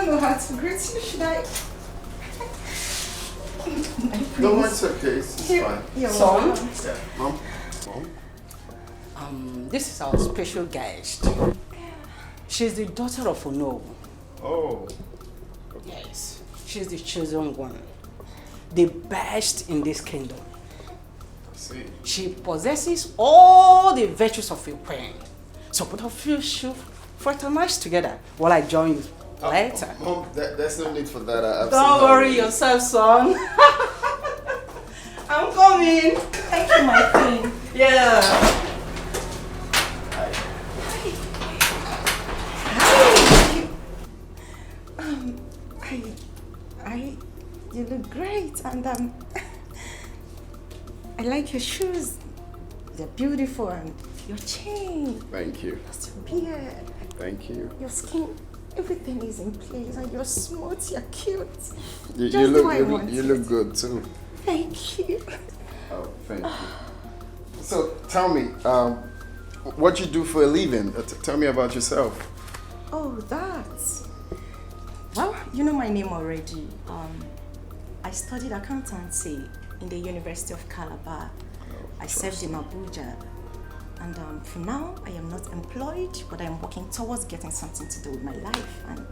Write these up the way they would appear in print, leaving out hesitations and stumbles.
don't know how to greet you, should I? No, it's okay. It's fine. Son? Yeah. Mom? This is our special guest. She's the daughter of Ono. Oh. Yes, she's the chosen one. The best in this kingdom. I see. She possesses all the virtues of a queen. So both of you should fraternize together while I join you later. Mom, there's no need for that. Don't worry yourself, son. I'm coming. Thank you, my queen. Yeah. You look great, and I like your shoes. They're beautiful, and your chain. Thank you. Your beard. Thank you. Your skin. Everything is in place, and you're smooth. You're cute. You look good too. Thank you. Oh, thank you. So tell me, what you do for a living? Tell me about yourself. Oh, that. Well, you know my name already. I studied accountancy in the University of Calabar. I served in Abuja. And for now, I am not employed, but I'm working towards getting something to do with my life. And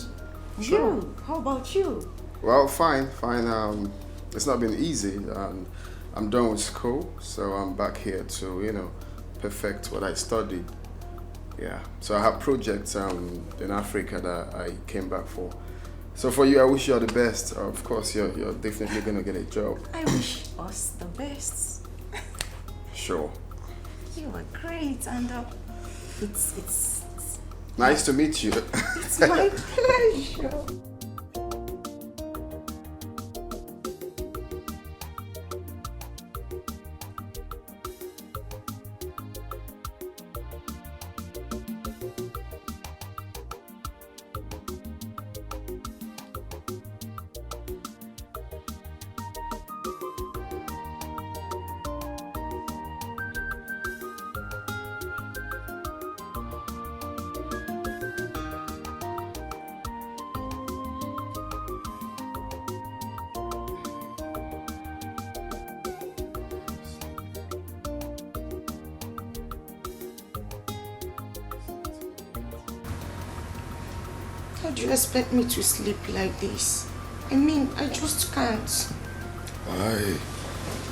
Sure. you, how about you? Well, fine. It's not been easy. I'm done with school, so I'm back here to, perfect what I studied. Yeah. So I have projects in Africa that I came back for. So for you, I wish you all the best. Of course, you're definitely gonna get a job. I wish us the best. Sure. You are great, and it's Nice to meet you. it's my pleasure. How do you expect me to sleep like this? I mean, I just can't. Why?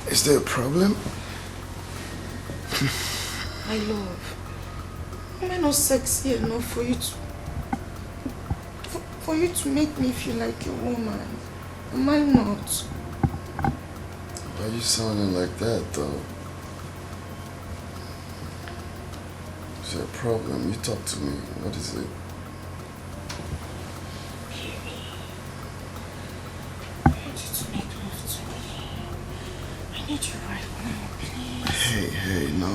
Is there a problem? My love, am I not sexy enough for you to make me feel like a woman? Am I not? Why are you sounding like that, though? Is there a problem? You talk to me. What is it? I want you to make love to me. I need you right now, please. Hey, no.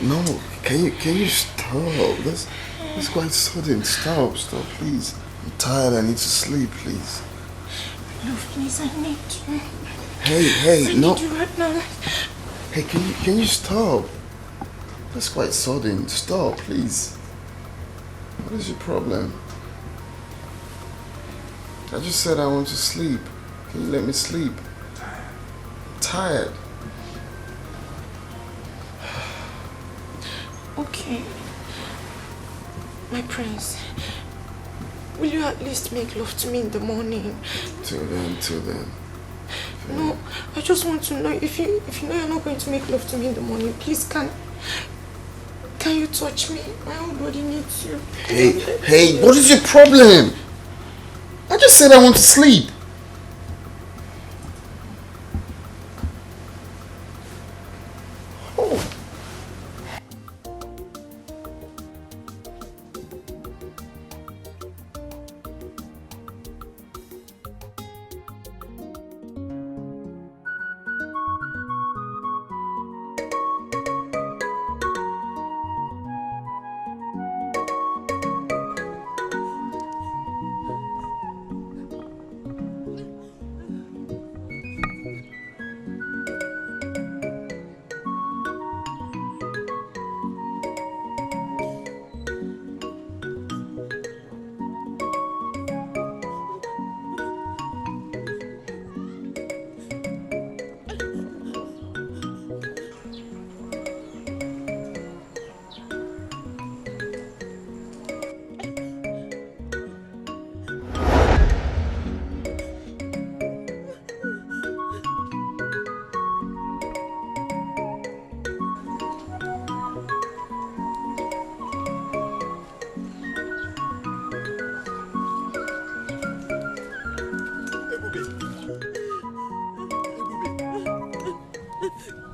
No, can you stop? That's quite sudden. Stop, please. I'm tired, I need to sleep, please. Love, please, I need you. Hey, no. I need you right now. Hey, can you stop? That's quite sudden. Stop, please. What is your problem? I just said I want to sleep. Can you let me sleep? I'm tired. Okay. My prince, will you at least make love to me in the morning? Till then. No, I just want to know if you know you're not going to make love to me in the morning, please can you touch me? My whole body needs you. Hey, what is your problem? I just said I want to sleep. Oh.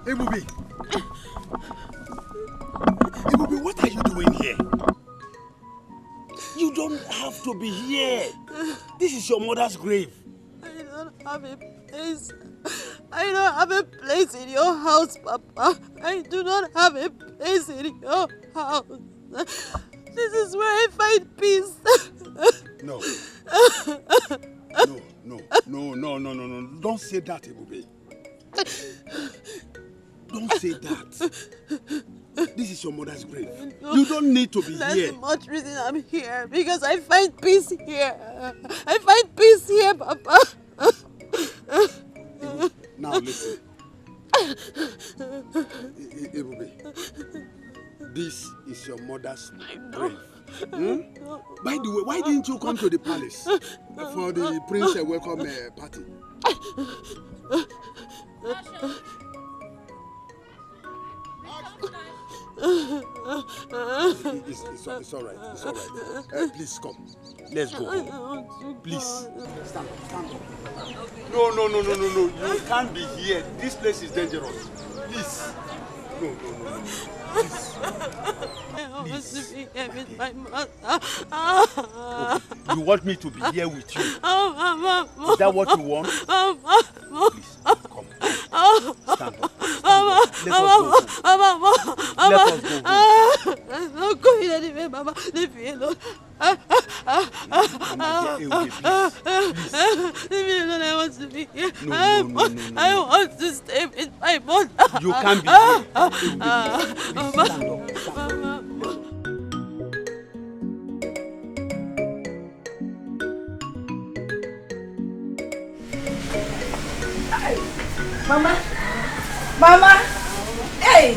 Ebubi! Ebubi, what are you doing here? You don't have to be here. This is your mother's grave. I don't have a place. I don't have a place in your house, Papa. I do not have a place in your house. This is where I find peace. No. No. Don't say that, Ebubi. Don't say that. This is your mother's grave. You don't need to be here. That's much reason I'm here. Because I find peace here. I find peace here, Papa. Now listen. Ebubi, this is your mother's grave. By the way, why didn't you come to the palace for the prince welcome party? It's all right. It's all right. Please come. Let's go home. Please. Stand up. No. You can't be here. This place is dangerous. Please. No. Please. I want to be here with my mother. Okay. You want me to be here with you? Is that what you want? Please, come. Stand up. Let us go home. I'm not going anywhere, Mama. Leave me alone. Leave me alone. I want to be here. I want to stay with my mother. You can't be here. Mama. Mama. Hey.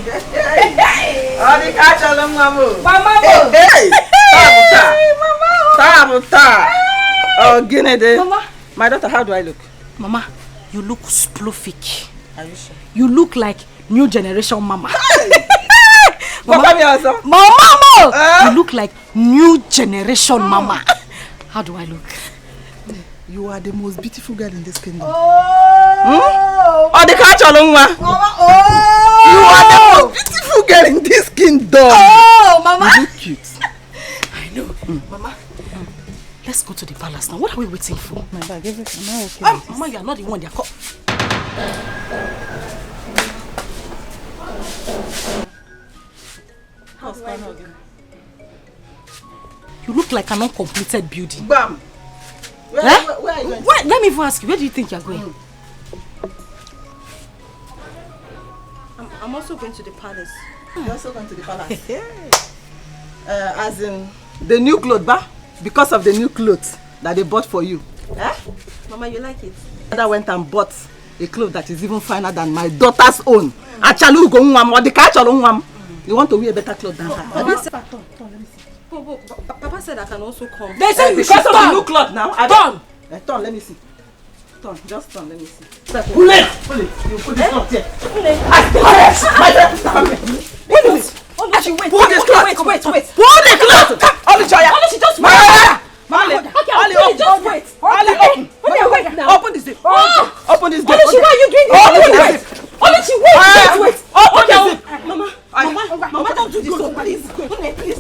Oh, the catch along, Mama. Mama. Hey. Tabuta. Oh, Guinea. Mama. My daughter, how do I look? Mama, you look sploofic. Are you sure? You look like new generation mama. Mama. You look like new generation mama. How do I look? You are the most beautiful girl in this kingdom. Oh, the catch along, Mama. You are the most beautiful girl in this kingdom. Oh, Mama. You look cute. I know. Mama, let's go to the palace now. What are we waiting for? My bag, everything. Am I okay? Mama, you are not the one they are called. How's final again? You look like an uncompleted building. Bam. Where are you going? Wait, let me even ask you, where do you think you are going? I'm also going to the palace. You're also going to the palace. As in the new clothes, ba? Because of the new clothes that they bought for you. Eh? Mama, you like it? I went and bought a cloth that is even finer than my daughter's own. Achalu go nwam or the kachalo nwam. You want to wear a better cloth than her. Papa said I can also come. They said because of the new cloth now. Turn! Turn, let me see. Turn, just turn, let me see. Pull it! You put this cloth here. Pull it! Pull this cloth! Wait. Pull the cloth! Olichoya! Olichi, just wait! Just wait! Open this zip! Open this zip! Olichi, why are you doing this? Open this zip! Olichi, wait! Open this zip! Mama, don't do this, please. Please,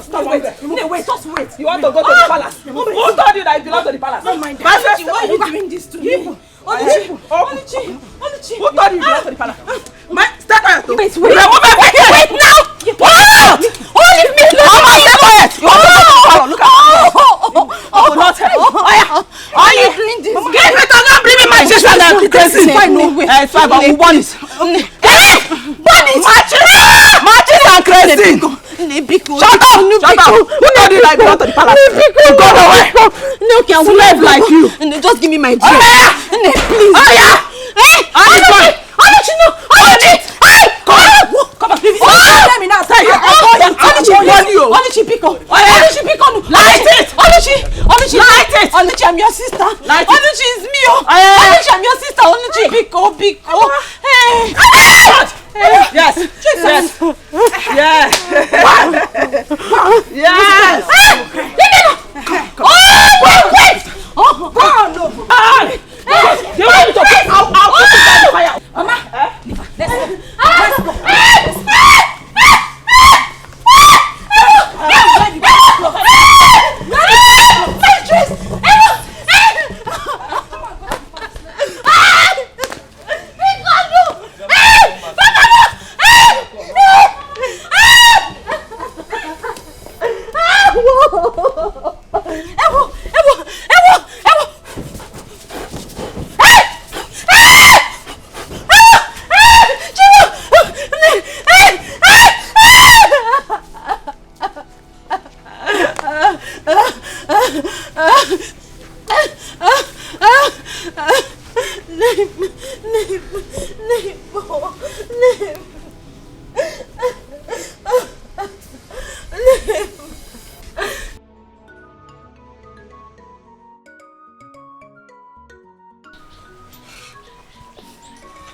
Come on! Wait, just wait. You want to go to the palace? Who told you that you belong to the palace? Why are you doing this to me? Olichi. Who told you you belong to the palace? Stay quiet. Wait now! What? Leave me alone! Stay quiet! You want to go to the palace? Look at me. Why are you doing this? Give it to not bring me my sister and crazy. It's fine, no way. It's fine, but we want it. Matches and crazy. Shut up! Who told you that I belong to the palace? Go away. No, can slave like you. Just give me my dress. Please. Olichi, no! Olichi! Come on, leave it. Let me now tell you. Olichi, pick up. Olichi, pick up. Light it! Olichi, light it! Olichi, I'm your sister. Light it. Olichi is me. Olichi, I'm your sister. Olichi, pick up. Hey. Yes. Wait! You want me to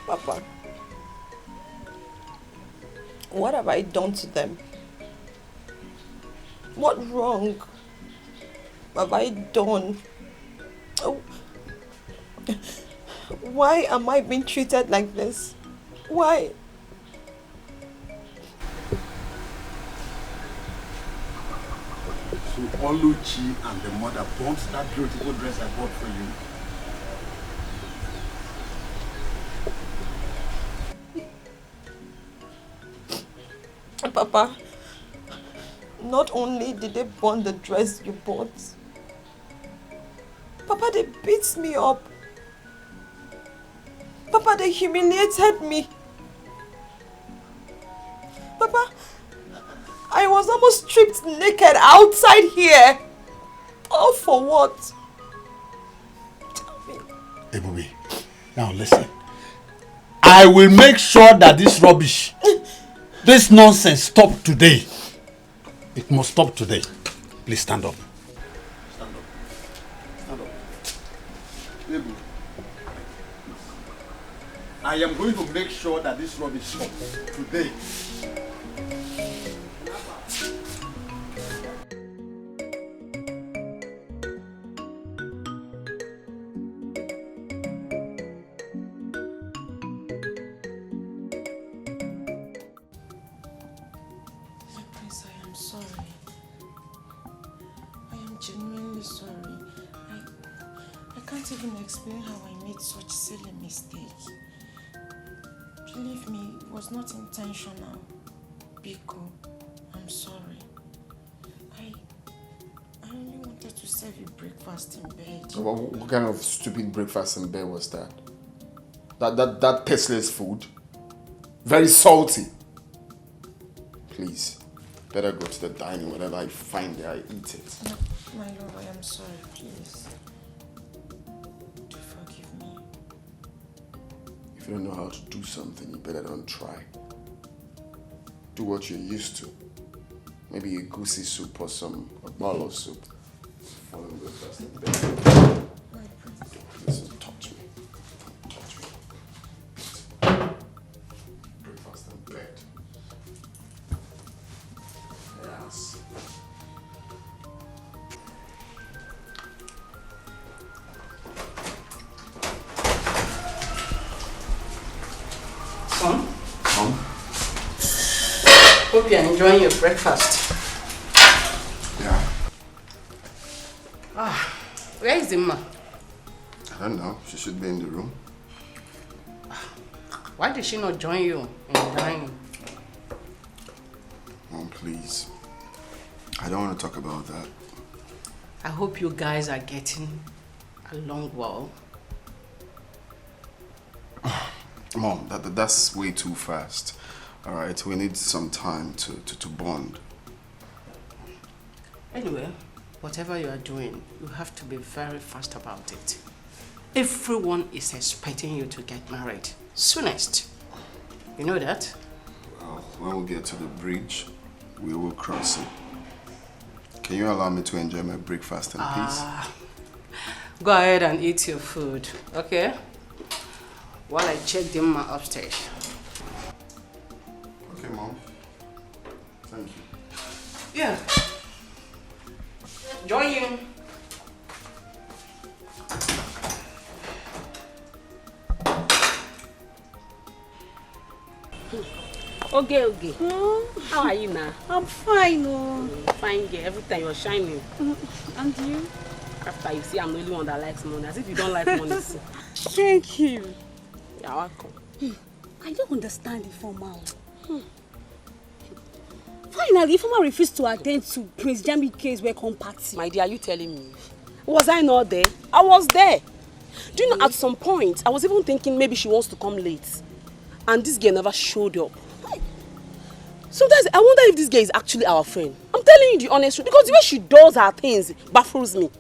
Papa, what have I done to them? What wrong have I done? Oh, why am I being treated like this? Why? So Oluchi and the mother bought that beautiful dress I bought for you. Papa, not only did they burn the dress you bought, Papa, they beat me up. Papa, they humiliated me. Papa, I was almost stripped naked outside here. All for what? Tell me. Ebube, now listen. I will make sure that this rubbish, this nonsense stop today. It must stop today. Please stand up. Stand up. Stand up. Ebube, I am going to make sure that this rubbish stops today. Explain how I made such silly mistake. Believe me, it was not intentional. Biko, I'm sorry. I only wanted to serve you breakfast in bed. What kind of stupid breakfast in bed was that? That tasteless food? Very salty. Please, better go to the dining. Whatever I find there, I eat it. No, my love, I am sorry, please. If you don't know how to do something, you better don't try. Do what you're used to. Maybe a goosey soup or a bowl of soup. Follow me first in bed. Please don't touch me. Don't touch me. Breakfast in bed. Yes. Hope you're enjoying your breakfast. Yeah. Where is Zimma? I don't know. She should be in the room. Why did she not join you in the dining? Mom, please. I don't want to talk about that. I hope you guys are getting along well. Mom, that's way too fast. All right, we need some time to bond. Anyway, whatever you are doing, you have to be very fast about it. Everyone is expecting you to get married soonest. You know that? Well, when we get to the bridge, we will cross it. Can you allow me to enjoy my breakfast in peace? Go ahead and eat your food, okay? While I check them upstairs. Okay, Mom. Thank you. Yeah. Join you. Okay. How are you now? I'm fine. Oh. Fine, girl. Every time you're shining. And you? After you see I'm the only one that likes money. As if you don't like money. Thank you. You're welcome. I don't understand Ifeoma. Finally, Ifeoma refused to attend to Prince Jamike's welcome party. My dear, are you telling me? Was I not there? I was there. Do you know, at some point, I was even thinking maybe she wants to come late. And this girl never showed up. Sometimes I wonder if this girl is actually our friend. I'm telling you the honest truth. Because the way she does her things baffles me.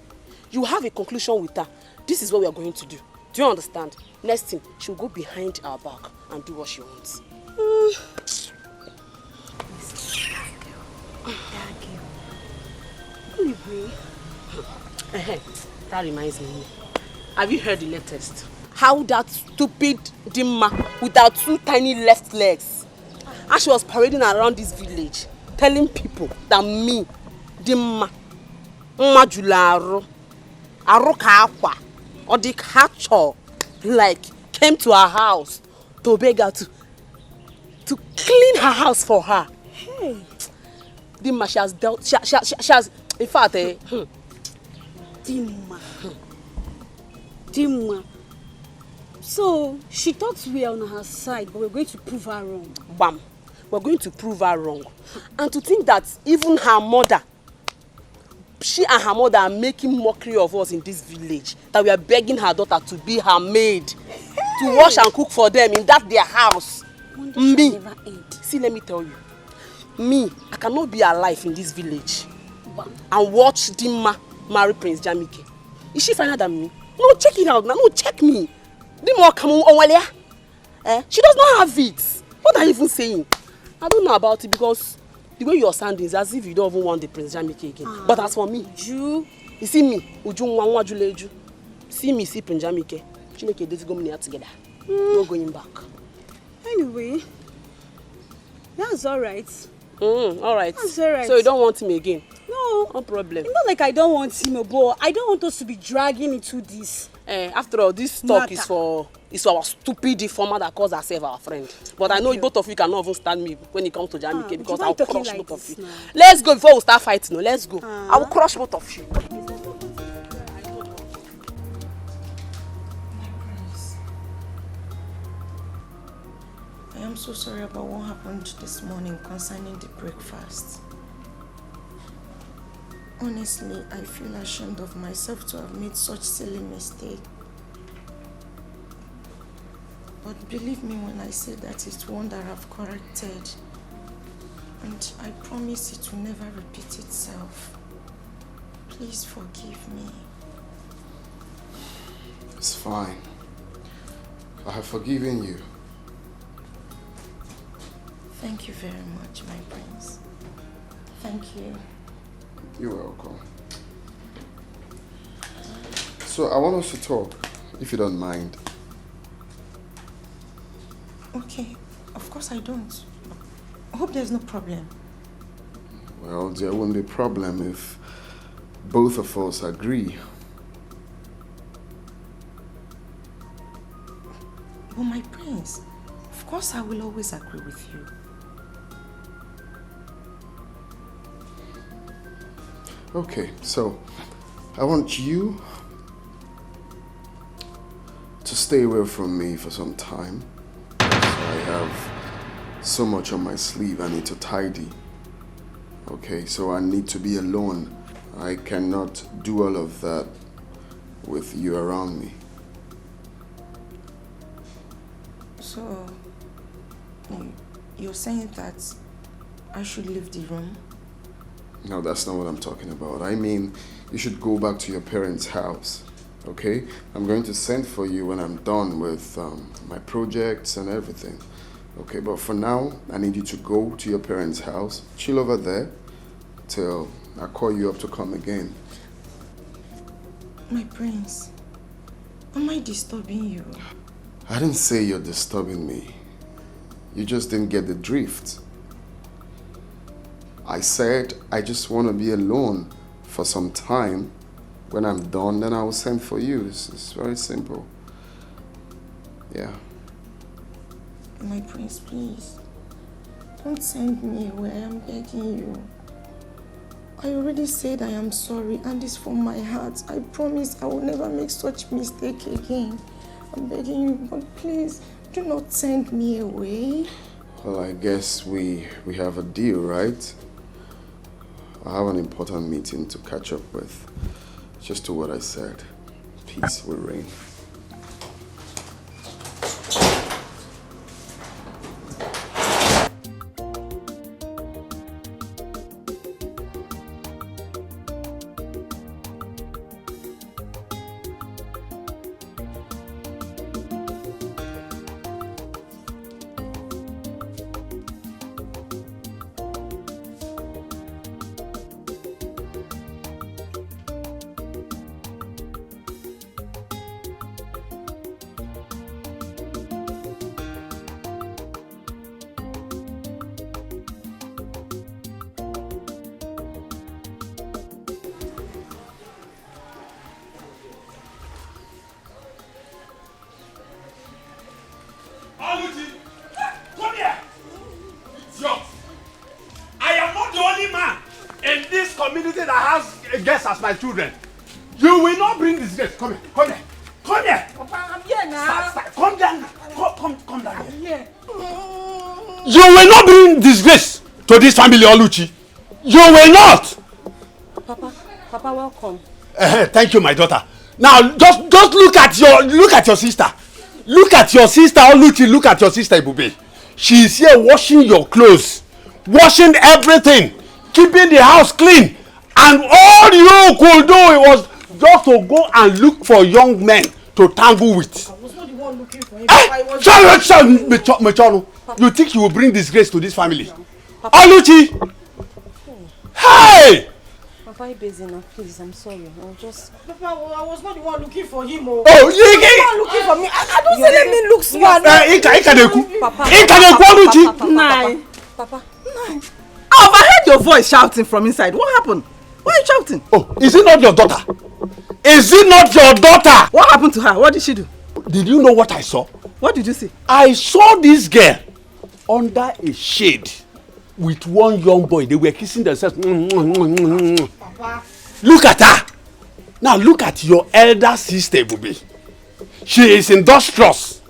You have a conclusion with her. This is what we are going to do. Do you understand? Next thing, she'll go behind our back and do what she wants. Anyway. That reminds me. Have you heard the latest? How that stupid Dimma with her 2 tiny left legs, and she was parading around this village, telling people that me, Dimma, Majularo, Aroka Akwa, or the catcher, like, came to her house to beg her to clean her house for her. Hey. Dimma, she has dealt, she has, in fact, Dimma. Dimma. So, she thought we are on her side, but we're going to prove her wrong. Bam. We're going to prove her wrong. And to think that even her mother, she and her mother are making mockery of us in this village, that we are begging her daughter to be her maid, to wash and cook for them in that their house. Me, see, let me tell you, me, I cannot be alive in this village and watch Dimma marry Prince Jamike. Is she finer than me? No, check it out now. No, check me. Dimma come on, she does not have it. What are you even saying? I don't know about it because the way you're sounding is as if you don't even want the Prince Jamike again. But as for me, you see me, Uju, see me, see Prince Jamike. Chineke, let's go together. No going back. Anyway, that's alright. Alright. That's alright. So you don't want him again? No. No problem. It's not like I don't want him, but I don't want us to be dragging into this. After all, this talk is for our stupid deformer that calls herself our friend. But I know both of you cannot even stand me when it comes to Jamike because I'll crush both of you. Let's go before we start fighting. No, let's go. I will crush both of you. I am so sorry about what happened this morning concerning the breakfast. Honestly, I feel ashamed of myself to have made such silly mistake. But believe me when I say that it's one that I've corrected. And I promise it will never repeat itself. Please forgive me. It's fine. I have forgiven you. Thank you very much, my prince. Thank you. You're welcome. So I want us to talk, if you don't mind. Okay, of course I don't. I hope there's no problem. Well, there won't be a problem if both of us agree. But my prince, of course I will always agree with you. Okay, so I want you to stay away from me for some time. So I have so much on my sleeve I need to tidy. Okay, so I need to be alone. I cannot do all of that with you around me. So, you're saying that I should leave the room? No, that's not what I'm talking about. I mean, you should go back to your parents' house, okay? I'm going to send for you when I'm done with my projects and everything, okay? But for now, I need you to go to your parents' house, chill over there till I call you up to come again. My prince, am I disturbing you? I didn't say you're disturbing me. You just didn't get the drift. I said I just want to be alone for some time. When I'm done, then I will send for you. It's very simple. Yeah. My prince, please. Don't send me away. I am begging you. I already said I am sorry, and it's from my heart. I promise I will never make such mistake again. I'm begging you, but please, do not send me away. Well, I guess we have a deal, right? I have an important meeting to catch up with. Just do what I said. Peace will reign. Oluchi, come here. Idiot. I am not the only man in this community that has guests as my children. You will not bring disgrace. Come here, come here. Come here. Papa, I'm here now. Start. Come down. Come down here. You will not bring disgrace to this family, Oluchi. You will not. Papa, welcome. Thank you, my daughter. Now, just look at your sister. Look at your sister, Oluchi. Look at your sister, Ibube. She is here washing your clothes, washing everything, keeping the house clean, and all you could do was just to go and look for young men to tangle with. I was not the one looking for him. Mechano. You think you will bring disgrace to this family? Oluchi! Hey! Papa, you're busy now. Please, I'm sorry. I'll just... Papa, I was not the one looking for him. Oh, you the one looking for me. I don't say let me look smart. Papa. I overheard your voice shouting from inside. What happened? Why are you shouting? Oh, is it not your daughter? Is it not your daughter? What happened to her? What did she do? Did you know what I saw? What did you see? I saw this girl under a shade with one young boy. They were kissing themselves. Papa. Look at her. Now look at your elder sister, Bubi. She is industrious.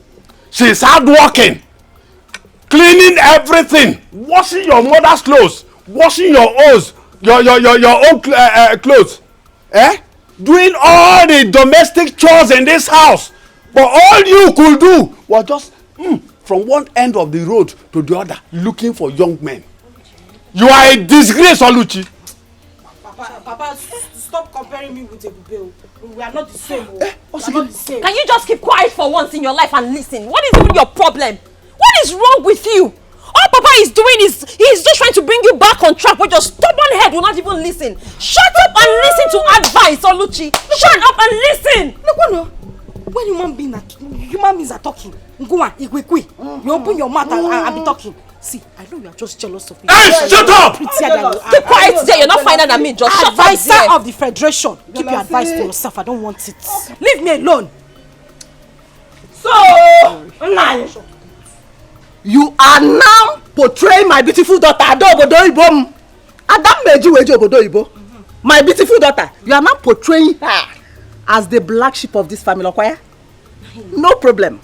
She is hardworking. Cleaning everything. Washing your mother's clothes. Washing your own clothes. Doing all the domestic chores in this house. But all you could do was just from one end of the road to the other looking for young men. You are a disgrace, Oluchi. Papa, stop comparing me with Ebube. We are not the same. We are not the same. Can you just keep quiet for once in your life and listen? What is even your problem? What is wrong with you? All Papa is doing is he's just trying to bring you back on track, but your stubborn head will not even listen. Shut up and listen to advice, Oluchi. Shut up and listen. Look, when human beings are talking, go on, you open your mouth and be talking. See, I know you are just jealous of me. Hey, shut up! Keep quiet there. You're not finer than me. Just shut up there. Advisor of the Federation. Keep your advice to yourself. I don't want it. Leave me alone. So, you are now portraying my beautiful daughter, my beautiful daughter. You are now portraying her as the black sheep of this family, okay? No problem.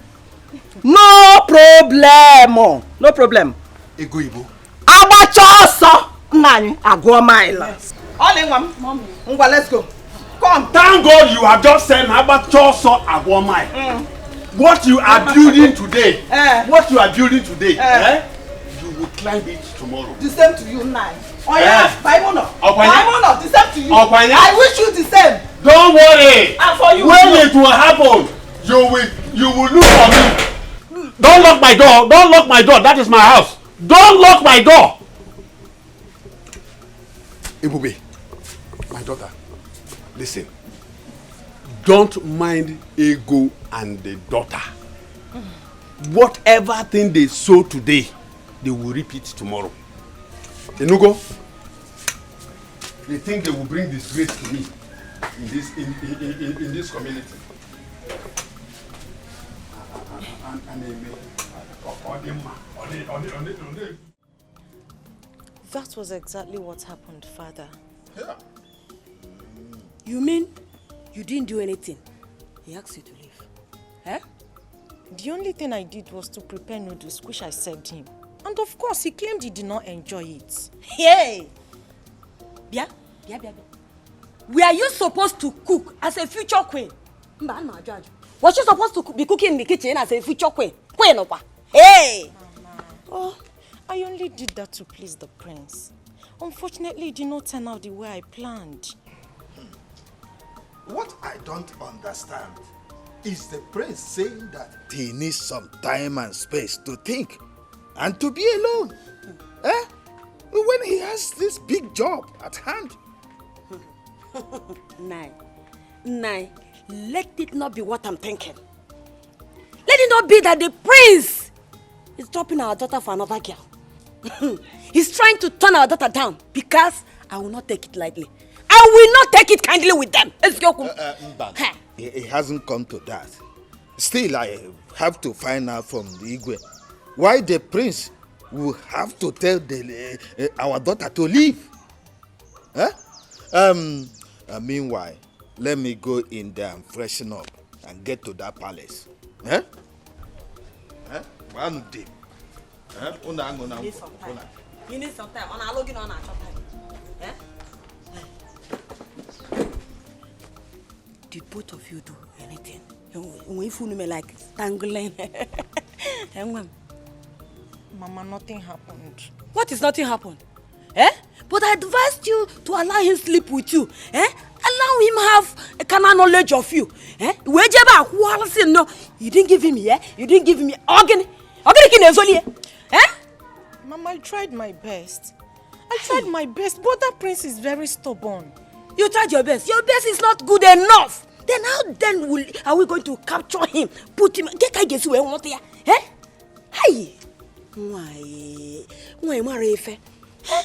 No problem. No problem. Egoibo. Abachoso. Nani, agwa mile. All in one. Mommy. Let's go. Come. Thank God you have just said Abachoso Agwamai. What you are building today, you will climb it tomorrow. The same to you, Nai. Oh yeah, Baimono. The same to you. Okwanya. I wish you the same. Don't worry. And for you. When it will happen, you will look for me. Don't lock my door. Don't lock my door. That is my house. Don't lock my door. Ibube, my daughter, listen. Don't mind Ego and the daughter. Whatever thing they sow today, they will reap it tomorrow. Enugo, they think they will bring disgrace to me in this community. That was exactly what happened, Father. Yeah. You mean you didn't do anything? He asked you to leave. Eh? The only thing I did was to prepare noodles, which I served him. And of course, he claimed he did not enjoy it. Hey! Bia. Were you supposed to cook as a future queen? Was she supposed to be cooking in the kitchen as a future queen? Hey! Mama. Oh, I only did that to please the prince. Unfortunately, it did not turn out the way I planned. What I don't understand is the prince saying that he needs some time and space to think and to be alone. When he has this big job at hand. Nai, let it not be what I'm thinking. Let it not be that the prince is dropping our daughter for another girl. He's trying to turn our daughter down because I will not take it lightly. I will not take it kindly with them. It hasn't come to that. Still, I have to find out from the Igwe why the prince will have to tell our daughter to leave. Huh? Meanwhile, let me go in there and freshen up and get to that palace. Huh? Huh? One day. Huh? You need some time. You need some time. On our login on our time. Eh? Did both of you do anything? When you fool me like tangling. Mama, nothing happened. What is nothing happened? Eh? But I advised you to allow him sleep with you. Eh? Allow him have a carnal knowledge of you. Eh? No, you didn't give him, yeah? You didn't give him organ. Eh? Mama, I tried my best. But that prince is very stubborn. You tried your best. Your best is not good enough. Then how are we going to capture him? Put him. Get I guess where want here? Eh? Hey. Why marry Ife? I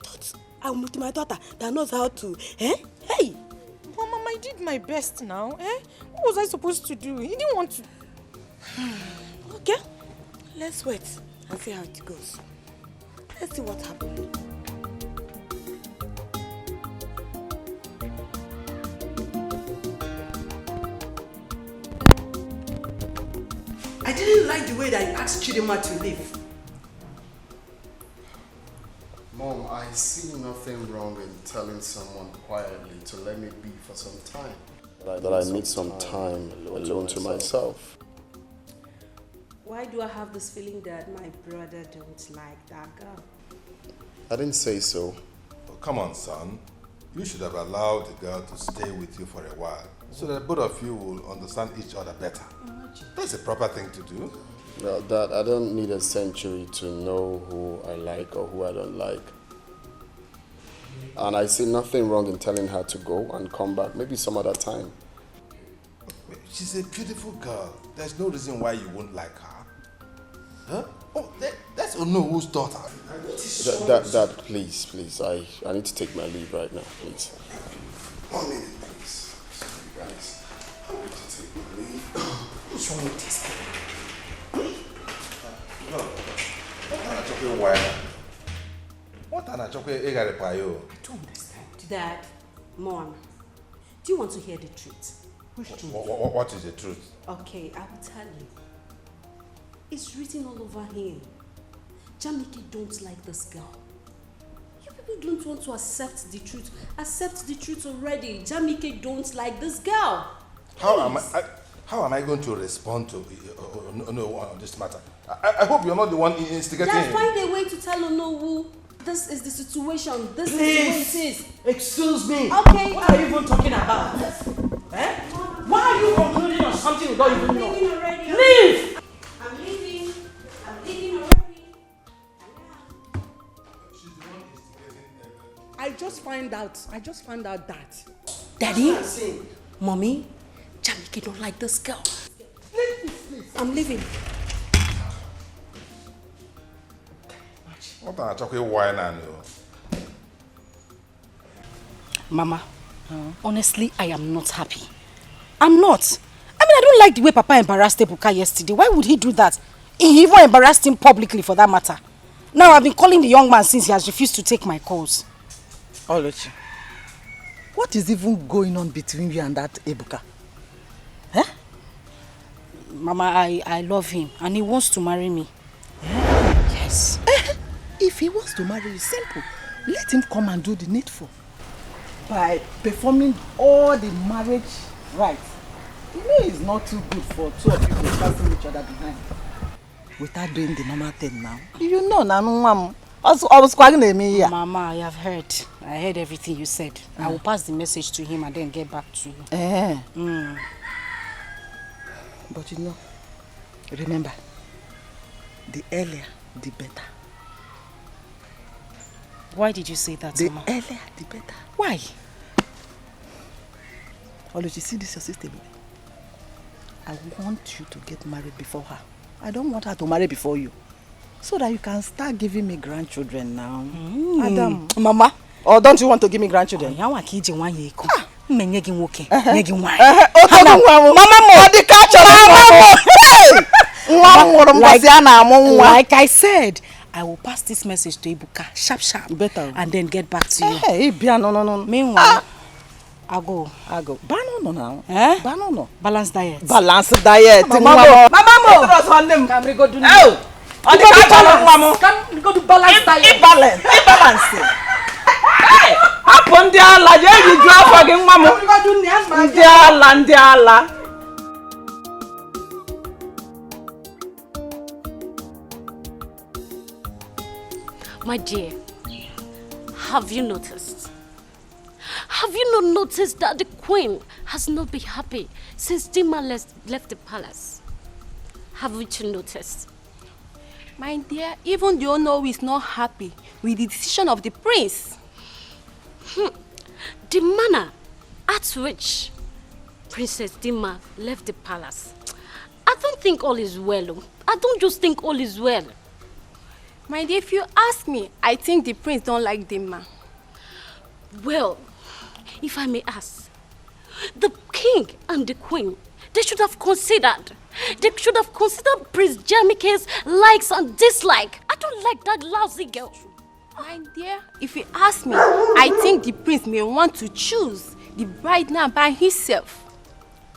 thought I would my daughter that knows how to. Eh? Hey. But Mama, I did my best now. Eh? What was I supposed to do? He didn't want to. Okay. Let's wait and see how it goes. Let's see what happens. I didn't like the way that you asked Chidima to leave. Mom, I see nothing wrong in telling someone quietly to let me be for some time. That I need some time alone to myself. Why do I have this feeling that my brother don't like that girl? I didn't say so. Oh, come on, son. You should have allowed the girl to stay with you for a while so that both of you will understand each other better. That's the proper thing to do. Well, Dad, I don't need a century to know who I like or who I don't like. And I see nothing wrong in telling her to go and come back, maybe some other time. She's a beautiful girl. There's no reason why you won't like her. Huh? Oh, that's Onohu's daughter. Dad, please. I need to take my leave right now, please. Mommy, please. You guys, I need to take my leave. What's wrong with this guy? What an I don't understand. Dad, Mom, do you want to hear the truth? What is the truth? Okay, I will tell you. It's written all over him. Jamike don't like this girl. You people don't want to accept the truth. Accept the truth already. Jamike don't like this girl. How am I going to respond to on this matter? I hope you're not the one instigating him. Dad, find a way to tell Onowu. This is the situation. This is the way it is. Excuse me. Okay. What are you even talking about? Eh? Why are you concluding on something you don't even know? Leave! I'm leaving. I'm leaving already. She's the one instigating. I just found out that. Daddy, Mommy, Jamike don't like this girl. Please. I'm leaving. What an chocolate wine and Mama, honestly, I am not happy. I'm not. I mean, I don't like the way Papa embarrassed Ebuka yesterday. Why would he do that? He even embarrassed him publicly for that matter. Now I've been calling the young man since he has refused to take my calls. Oluchi, what is even going on between you and that Ebuka? Huh? Mama, I love him and he wants to marry me. Yes. If he wants to marry you, simple. Let him come and do the needful. By performing all the marriage rites. You know it's not too good for two of you to passing each other behind. Without doing the normal thing now. You know, Mama, I have heard. I heard everything you said. I will pass the message to him and then get back to you. But you know, remember, the earlier, the better. Why did you say that, Mama? The earlier, the better. Why? Oluchi, see this your sister, baby. I want you to get married before her. I don't want her to marry before you. So that you can start giving me grandchildren now. Adam. Mama. Or don't you want to give me grandchildren? You Nyegi nwoke. Nyegi nwanyị. Like I said, I will pass this message to Ibuka sharp better and then get back to you. Hey, no. Meanwhile, I'll go. Bano now. Bano. Balanced diet. Balanced diet. Mama. Come we go do. Come go do balanced diet. Balance. Happen dia la je you draw for gin mamu. Dia la. My dear, have you noticed? Have you not noticed that the queen has not been happy since Chidima left the palace? Haven't you noticed? My dear, even the owner is not happy with the decision of the prince. The manner at which Princess Chidima left the palace, I don't think all is well. I don't just think all is well. My dear, if you ask me, I think the prince don't like Chidima. Well, if I may ask, the king and the queen, they should have considered Prince Jamike's likes and dislikes. I don't like that lousy girl. My dear, if you ask me, I think the prince may want to choose the bride now by himself.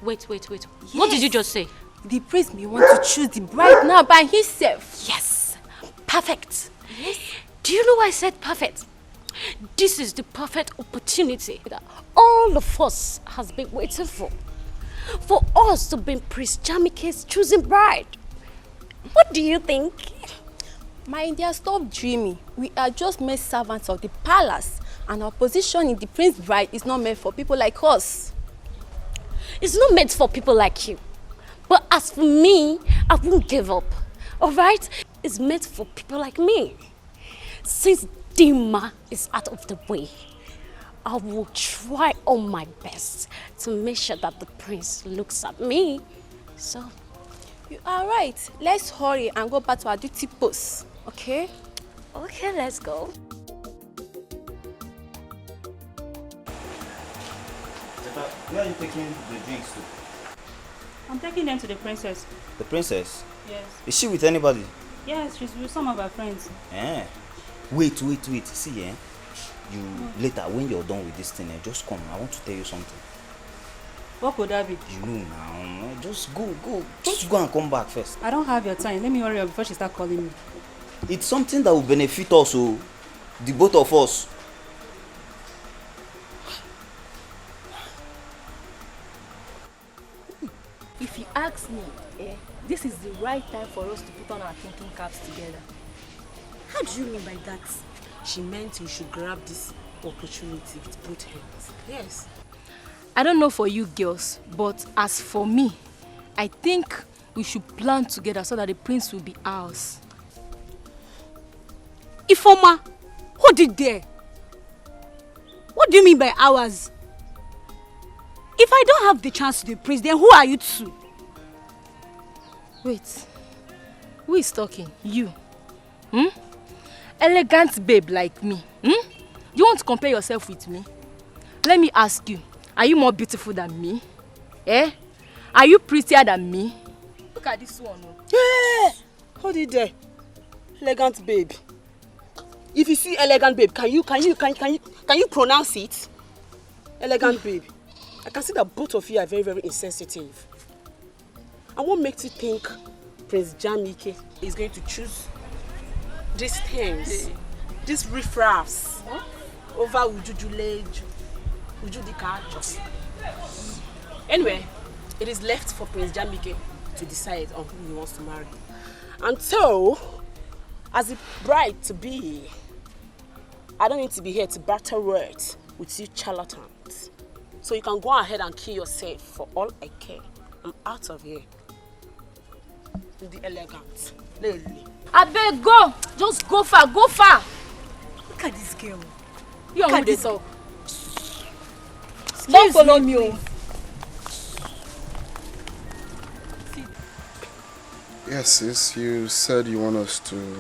Wait. Yes. What did you just say? The prince may want to choose the bride now by himself. Yes. Perfect. Yes. Do you know why I said perfect? This is the perfect opportunity that all of us has been waiting for us to be Prince Jamike's choosing bride. What do you think? My dear, stop dreaming. We are just mere servants of the palace, and our position in the prince's bride is not meant for people like us. It's not meant for people like you. But as for me, I won't give up. Alright? It's meant for people like me. Since Chidima is out of the way, I will try all my best to make sure that the prince looks at me. So, you are right. Let's hurry and go back to our duty post. Okay? Okay, let's go. Where are you taking the drinks to? I'm taking them to the princess. The princess? Yes. Is she with anybody? Yes, she's with some of her friends. Wait. See, you later, when you're done with this thing, just come. I want to tell you something. What could that be? You know now. Just go. Just go and come back first. I don't have your time. Let me hurry up before she starts calling me. It's something that will benefit us, the both of us. If you ask me, this is the right time for us to put on our thinking caps together. How do you mean by that? She meant you should grab this opportunity with both hands. Yes. I don't know for you girls, but as for me, I think we should plan together so that the prince will be ours. Ifoma, hold it there. What do you mean by ours? If I don't have the chance to be prince, then who are you two? Wait, who is talking? You? Elegant babe like me. You want to compare yourself with me? Let me ask you, are you more beautiful than me? Are you prettier than me? Look at this one. Hold it there. Elegant babe. If you see elegant babe, can you pronounce it? Elegant babe. I can see that both of you are very, very insensitive. And what makes you think Prince Jamike is going to choose these things, these riffraffs, over Uju Okoli? Anyway, it is left for Prince Jamike to decide on who he wants to marry. And so, as a bride to be, I don't need to be here to battle words with you charlatans. So you can go ahead and kill yourself for all I care. I'm out of here. The elegant. I beg, go. Just go far, go far. Look at this girl. You Look at this. up. Don't follow me. Yes, sis, you said you want us to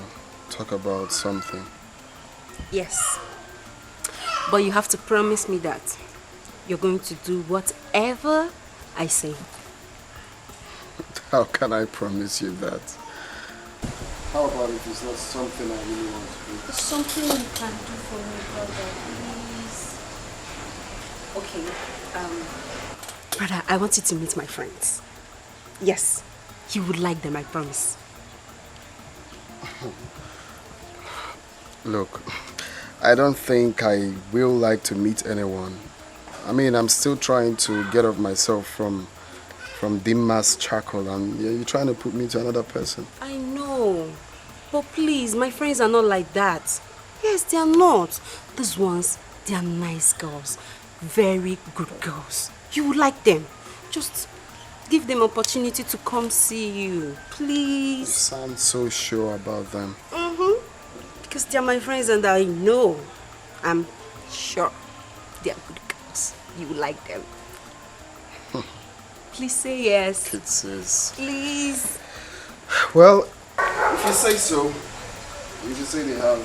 talk about something. Yes. But you have to promise me that you're going to do whatever I say. How can I promise you that? How about if it's not something I really want to do? It's something you can do for me, brother, please. Okay, brother, I want you to meet my friends. Yes, you would like them, I promise. Look, I don't think I will like to meet anyone. I mean, I'm still trying to get off myself from Dima's charcoal, and you're trying to put me to another person. I know, but please, my friends are not like that. Yes, they are not. These ones, they are nice girls. Very good girls. You would like them. Just give them opportunity to come see you, please. You sound so sure about them. Because they are my friends and I know. I'm sure they are good girls. You will like them. Please say yes. Kisses. Please. Well, if you say so, if you say they have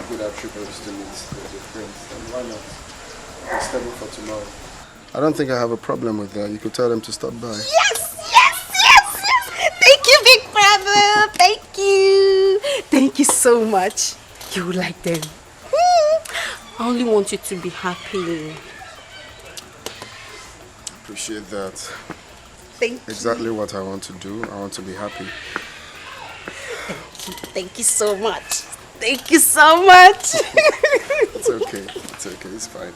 good attributes to meet with your friends, then why not? We'll schedule for tomorrow. I don't think I have a problem with that. You could tell them to stop by. Yes! Thank you, big brother. Thank you. Thank you so much. You will like them. I only want you to be happy. Appreciate that. Thank you. Exactly what I want to do. I want to be happy. Thank you so much. Thank you so much. It's okay. It's okay. It's fine.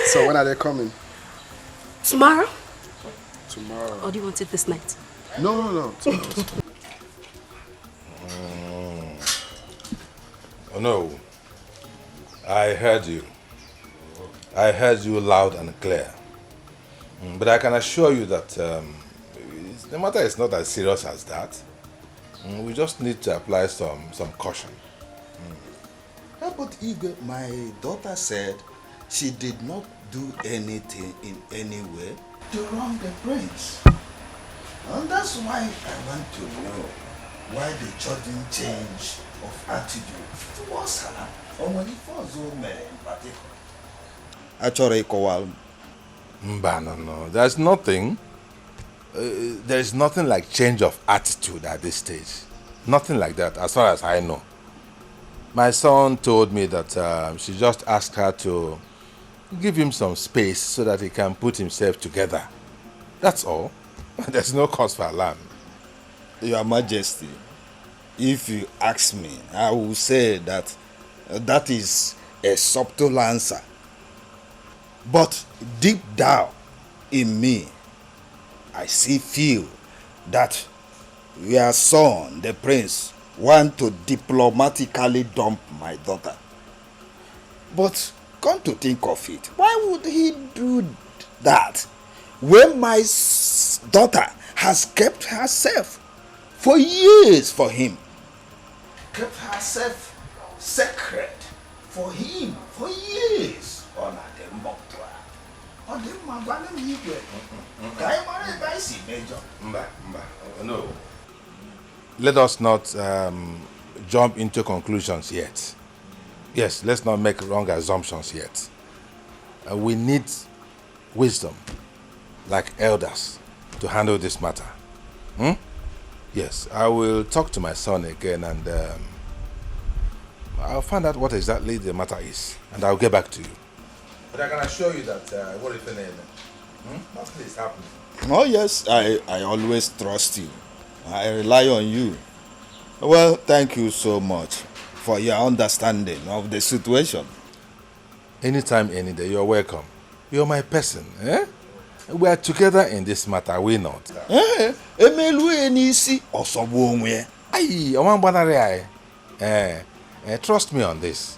So when are they coming? Tomorrow? Tomorrow. Or do you want it this night? No. Tomorrow. Oh no. I heard you. I heard you loud and clear. But I can assure you that the matter is not as serious as that. We just need to apply some caution. Yeah, but Igwe, my daughter said she did not do anything in any way to wrong the prince. And that's why I want to know why the sudden change of attitude towards her, or when it was in particular. Actually, no. There's nothing. There's nothing like change of attitude at this stage. Nothing like that, as far as I know. My son told me that she just asked her to give him some space so that he can put himself together. That's all. There's no cause for alarm. Your Majesty, if you ask me, I will say that that is a subtle answer. But deep down in me, I feel that your son, the prince, want to diplomatically dump my daughter. But come to think of it, why would he do that when my daughter has kept herself for years for him? Kept herself sacred for him for years. No. Let us not jump into conclusions yet. Yes, let's not make wrong assumptions yet. We need wisdom, like elders, to handle this matter. Yes, I will talk to my son again and I'll find out what exactly the matter is, and I'll get back to you. But I can assure you that what if nothing is happening. Oh yes, I always trust you. I rely on you. Well, thank you so much for your understanding of the situation. Anytime, any day, you're welcome. You're my person, eh? We are together in this matter, are we not? Trust me on this.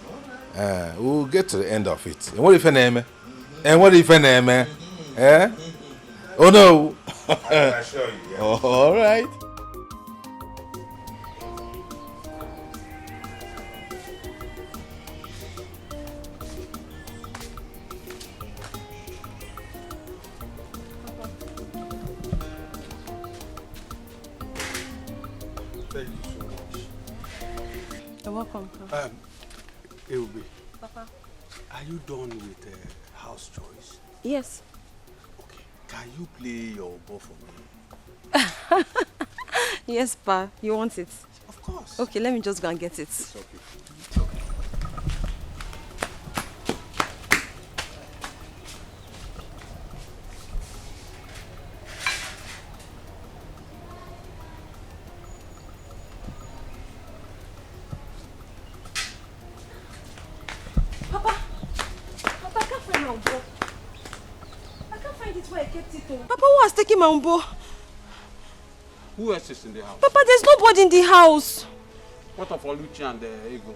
We'll get to the end of it. And what if your name? And what if your name? Eh? Oh no! I can assure you. Yeah. All right. Thank you so much. You're welcome. Eube, Papa. are you done with house chores? Yes. Okay. Can you play your ball for me? Yes, Pa. You want it? Of course. Okay, let me just go and get it. It's okay. Papa, I can't find my umbo. I can't find it where I kept it. Papa, who has taken my umbo? Who else is in the house? Papa, there's nobody in the house. What of Oluchi and Ego?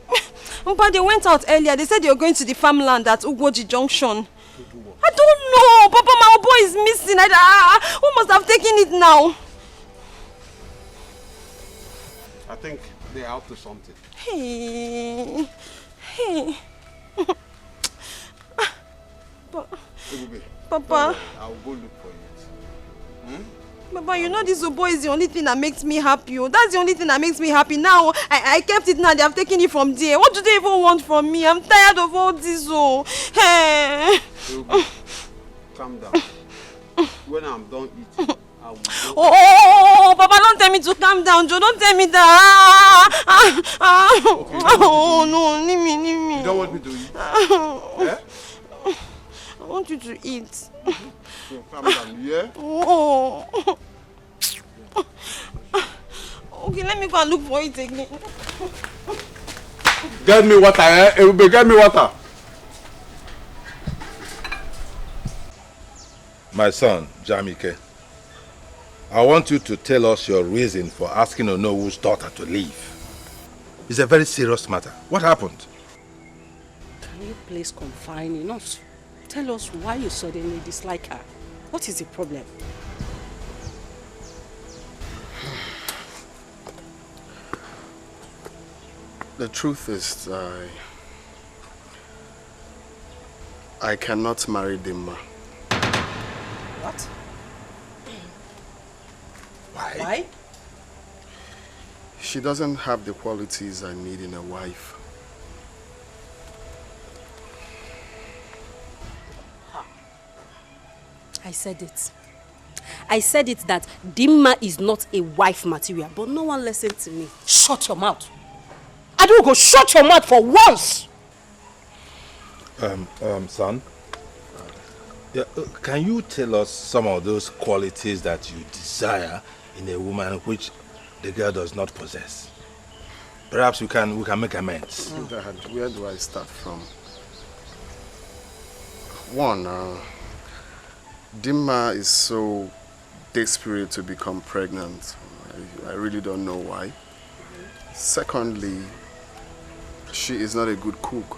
Papa, they went out earlier. They said they were going to the farmland at Ugwoji Junction. I don't know. Papa, my umbo is missing. Who must have taken it now? I think they're out to something. Hey. Papa. I'll go look for it. Papa, you know this Ubo is the only thing that makes me happy. That's the only thing that makes me happy. Now, I kept it now. They have taken it from there. What do they even want from me? I'm tired of all this. Hey. Calm down. When I'm done eating, I will go. Oh, Papa, don't tell me to calm down, Joe. Don't tell me that. Okay, oh, no. Leave me. You don't want me to eat? Yeah? I want you to eat. So calm down, yeah? Oh. Okay, let me go and look for it again. Get me water, eh? Ebube, get me water. My son, Jamike, I want you to tell us your reason for asking Onowu's daughter to leave. It's a very serious matter. What happened? Can you please confine us? Tell us why you suddenly dislike her. What is the problem? The truth is, I cannot marry Dimma. What? Why? She doesn't have the qualities I need in a wife. I said it. I said it that Dimma is not a wife material, but no one listened to me. Shut your mouth. I don't go shut your mouth for once. Son, can you tell us some of those qualities that you desire in a woman which the girl does not possess? Perhaps we can make amends. Dad, where do I start from? One, Dimma is so desperate to become pregnant. I really don't know why. Secondly, she is not a good cook.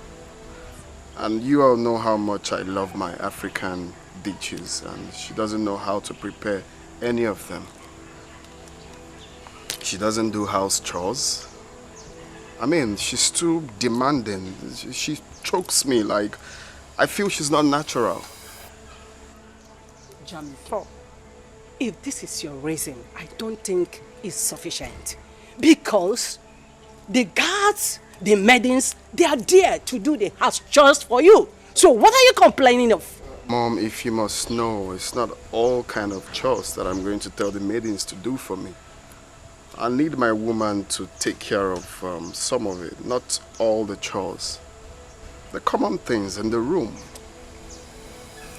And you all know how much I love my African dishes, and she doesn't know how to prepare any of them. She doesn't do house chores. I mean, she's too demanding. She chokes me like I feel she's not natural. Jamiko, if this is your reason, I don't think it's sufficient. Because the guards, the maidens, they are there to do the house chores for you. So what are you complaining of? Mom, if you must know, it's not all kind of chores that I'm going to tell the maidens to do for me. I need my woman to take care of some of it, not all the chores. The common things in the room.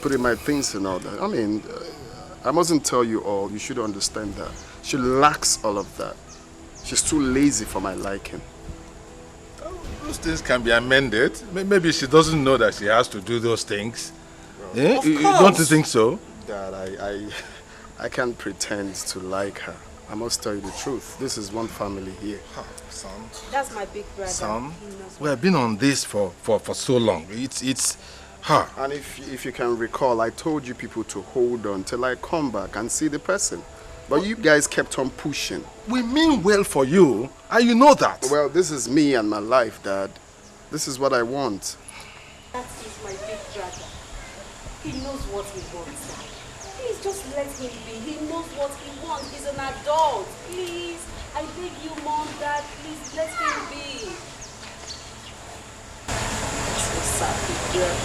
Putting my things in order. I mean, I mustn't tell you all, you should understand that. She lacks all of that. She's too lazy for my liking. Those things can be amended. Maybe she doesn't know that she has to do those things. Of Don't you think so? Dad, I can't pretend to like her. I must tell you the truth. This is one family here. Son. That's my big brother. Son, we have been on this for so long. It's her. And if you can recall, I told you people to hold on till I come back and see the person. But you guys kept on pushing. We mean well for you, and you know that. Well, this is me and my life, Dad. This is what I want. That is my big brother. He knows what he wants. Please just let him be. He knows what he wants. He's an adult. Please, I beg you, Mom, Dad, please let him be. So sad, big girl.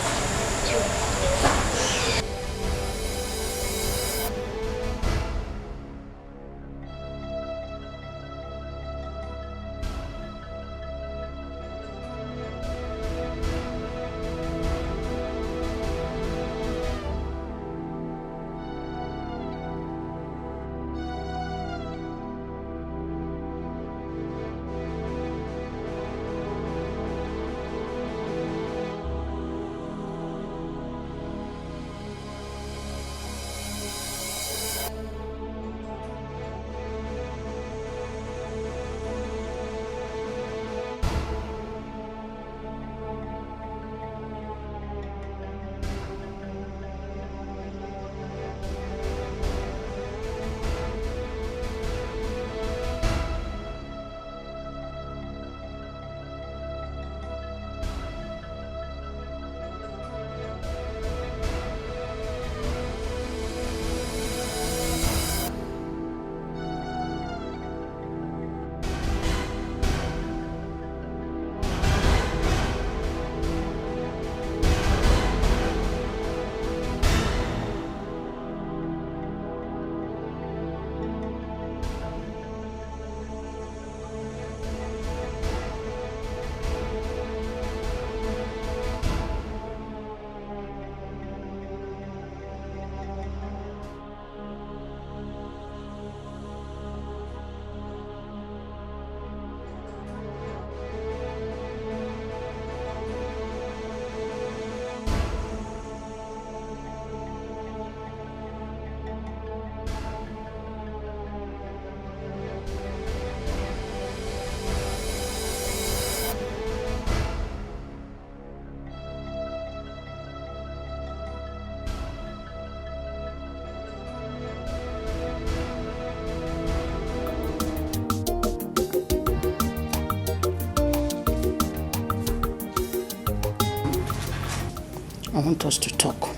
I want us to talk.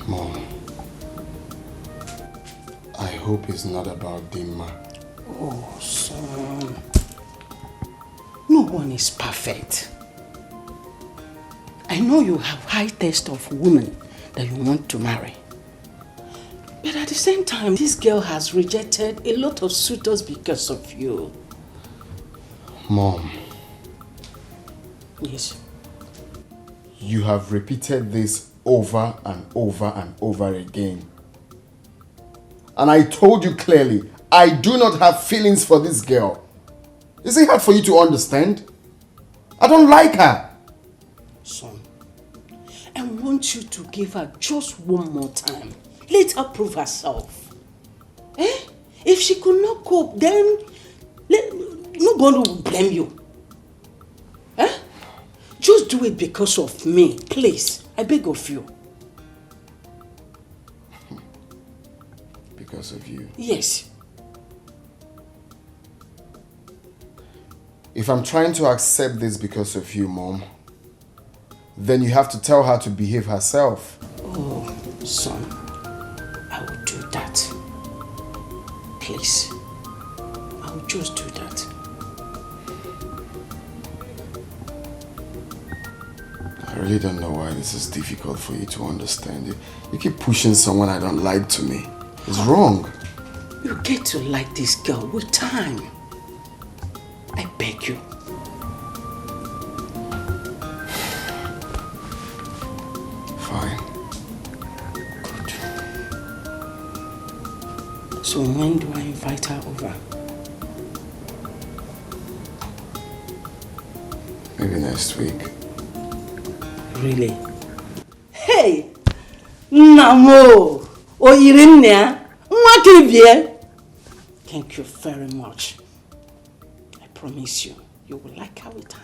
Mom, I hope it's not about Dimma. Oh, son. No one is perfect. I know you have high taste of women that you want to marry. But at the same time, this girl has rejected a lot of suitors because of you. Mom. Yes. You have repeated this over and over and over again. And I told you clearly, I do not have feelings for this girl. Is it hard for you to understand? I don't like her. Son, I want you to give her just one more time. Let her prove herself. Eh? If she could not cope, then nobody will blame you. Eh? Just do it because of me, please. I beg of you. Because of you? Yes. If I'm trying to accept this because of you, Mom, then you have to tell her to behave herself. Oh, son, I will do that. Please. I will just do that. I really don't know why this is difficult for you to understand. You keep pushing someone I don't like to me. It's wrong. You get to like this girl with time. I beg you. Fine. Good. So when do I invite her over? Maybe next week. Really? Hey! Namo! Oyirinnya! Mwakibie! Thank you very much. I promise you, you will like her with time.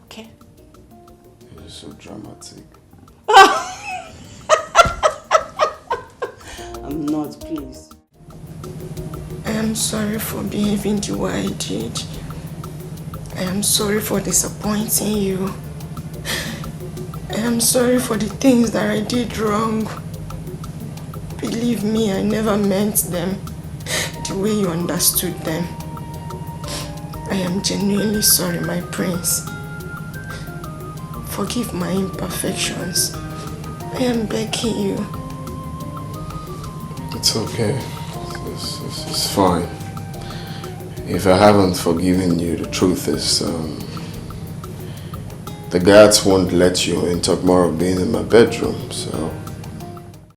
Okay? You're so dramatic. I'm not, please. I am sorry for behaving the way I did. I am sorry for disappointing you. I am sorry for the things that I did wrong. Believe me, I never meant them the way you understood them. I am genuinely sorry, my prince. Forgive my imperfections. I am begging you. It's okay. It's fine. If I haven't forgiven you, the truth is, the guards won't let you in talk more of being in my bedroom, so